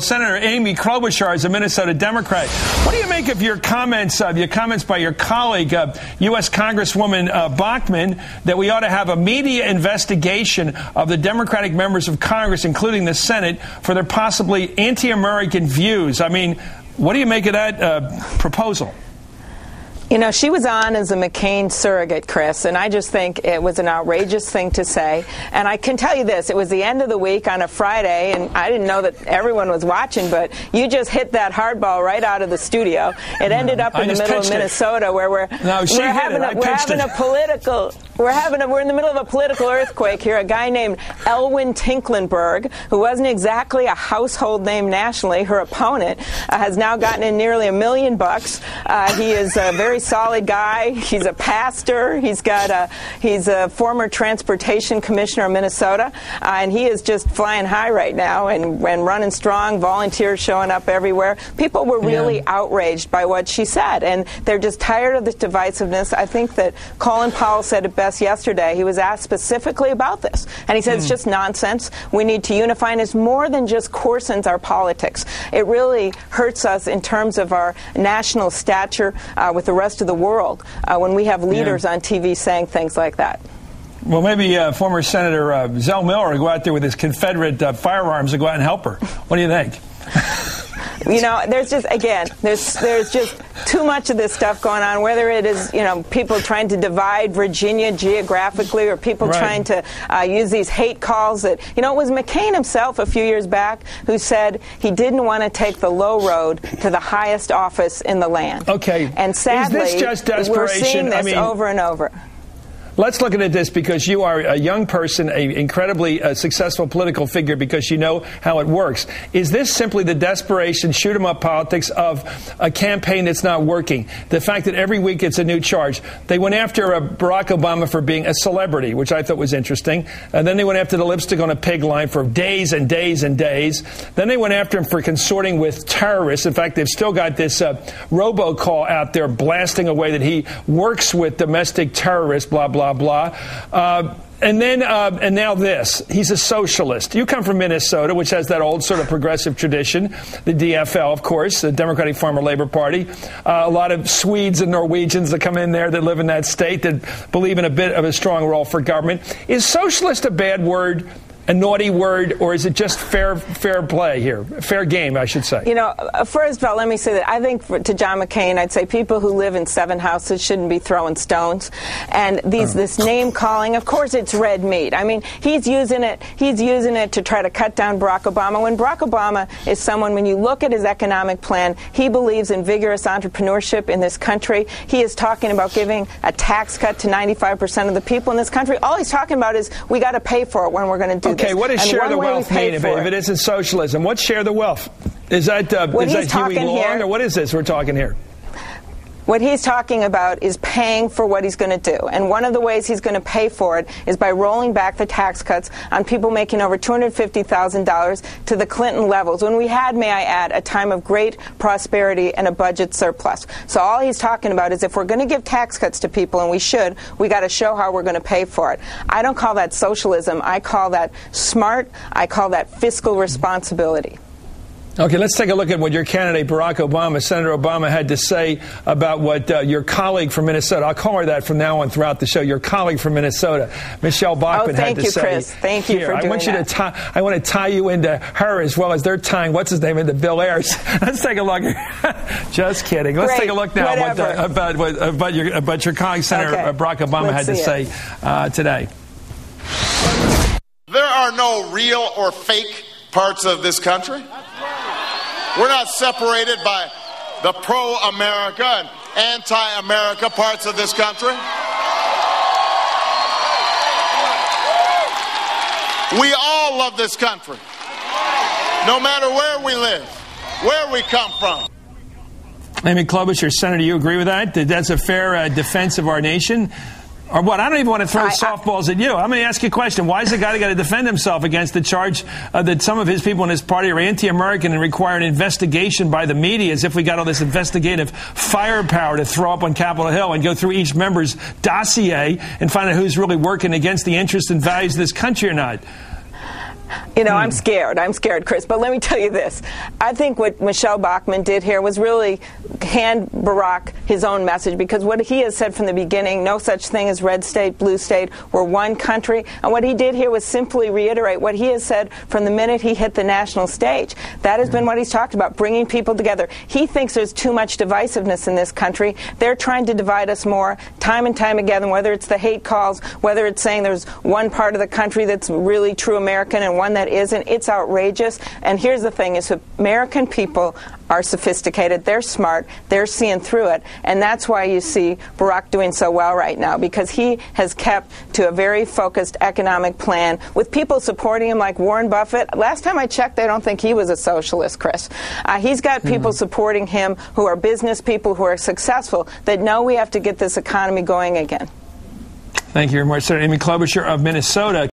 Senator Amy Klobuchar is a Minnesota Democrat. What do you make of your comments by your colleague, U.S. Congresswoman Bachmann, that we ought to have a media investigation of the Democratic members of Congress, including the Senate, for their possibly anti-American views? I mean, what do you make of that proposal? You know, she was on as a McCain surrogate, Chris, and I just think it was an outrageous thing to say. And I can tell you this, it was the end of the week on a Friday, and I didn't know that everyone was watching, but you just hit that hardball right out of the studio. It ended up in the middle of Minnesota where we're in the middle of a political earthquake here. A guy named Elwyn Tinklenberg, who wasn't exactly a household name nationally, her opponent, has now gotten in nearly $1 million. He is a very solid guy. He's a pastor. He's a former transportation commissioner of Minnesota, and he is just flying high right now and running strong. Volunteers showing up everywhere. People were really outraged by what she said, and they're just tired of this divisiveness. I think that Colin Powell said it best yesterday. He was asked specifically about this, and he said it's just nonsense. We need to unify, and it's more than just coarsens our politics. It really hurts us in terms of our national stature with the rest of the world when we have leaders on TV saying things like that. Well, maybe former Senator Zell Miller will go out there with his Confederate firearms and go out and help her. What do you think? You know, there's just too much of this stuff going on, whether it is, people trying to divide Virginia geographically or people trying to use these hate calls that, it was McCain himself a few years back who said he didn't want to take the low road to the highest office in the land. Okay. And sadly, is this just desperation? We're seeing this over and over. Let's look at this because you are a young person, an incredibly successful political figure because you know how it works. Is this simply the desperation, shoot-em-up politics of a campaign that's not working? The fact that every week it's a new charge. They went after Barack Obama for being a celebrity, which I thought was interesting. And then they went after the lipstick on a pig line for days and days and days. Then they went after him for consorting with terrorists. In fact, they've still got this robocall out there blasting away that he works with domestic terrorists, blah, blah. Blah. And now this. He's a socialist. You come from Minnesota, which has that old sort of progressive tradition, the DFL, of course, the Democratic Farmer Labor Party. A lot of Swedes and Norwegians that come in there that live in that state that believe in a bit of a strong role for government. Is socialist a bad word? A naughty word, or is it just fair play here? Fair game, I should say. First of all, let me say that I think to John McCain, I'd say people who live in 7 houses shouldn't be throwing stones. And this name calling, of course, it's red meat. I mean, he's using it to try to cut down Barack Obama. When Barack Obama is someone, when you look at his economic plan, he believes in vigorous entrepreneurship in this country. He is talking about giving a tax cut to 95% of the people in this country. All he's talking about is we got to pay for it when we're going to do Okay, what does share the wealth mean if it isn't socialism? What's share the wealth? Is that Huey Long, or what is this we're talking here? What he's talking about is paying for what he's going to do. And one of the ways he's going to pay for it is by rolling back the tax cuts on people making over $250,000 to the Clinton levels, when we had, may I add, a time of great prosperity and a budget surplus. So all he's talking about is if we're going to give tax cuts to people, and we got to show how we're going to pay for it. I don't call that socialism. I call that smart. I call that fiscal responsibility. Okay, let's take a look at what your candidate, Barack Obama, Senator Obama, had to say about what your colleague from Minnesota, I'll call her that from now on throughout the show, your colleague from Minnesota, Michelle Bachmann, had to say. Thank you, Chris. Thank you for doing that. I want to tie you into her as well as they're tying, what's his name, into Bill Ayers. Let's take a look. Just kidding. Let's take a look now about your colleague, Senator Barack Obama, had to say today. There are no real or fake parts of this country. We're not separated by the pro-America and anti-America parts of this country. We all love this country, no matter where we live, where we come from. Amy Klobuchar, Senator, do you agree with that? That that's a fair defense of our nation? Or what? I don't even want to throw softballs at you. I'm going to ask you a question. Why is the guy got to defend himself against the charge that some of his people in his party are anti-American and require an investigation by the media, as if we got all this investigative firepower to throw up on Capitol Hill and go through each member's dossier and find out who's really working against the interests and values of this country or not? You know, I'm scared. I'm scared, Chris. But let me tell you this. I think what Michelle Bachmann did here was really hand Barack his own message, because what he has said from the beginning, no such thing as red state, blue state, we're one country. And what he did here was simply reiterate what he has said from the minute he hit the national stage. That has been what he's talked about, bringing people together. He thinks there's too much divisiveness in this country. They're trying to divide us more time and time again, whether it's the hate calls, whether it's saying there's one part of the country that's really true American and one that isn't. It's outrageous. And here's the thing, is American people are sophisticated, they're smart, they're seeing through it, and that's why you see Barack doing so well right now, because he has kept to a very focused economic plan with people supporting him like Warren Buffett. Last time I checked, I don't think he was a socialist, Chris. He's got people supporting him who are business people, who are successful, that know we have to get this economy going again. Thank you very much, Senator Amy Klobuchar of Minnesota.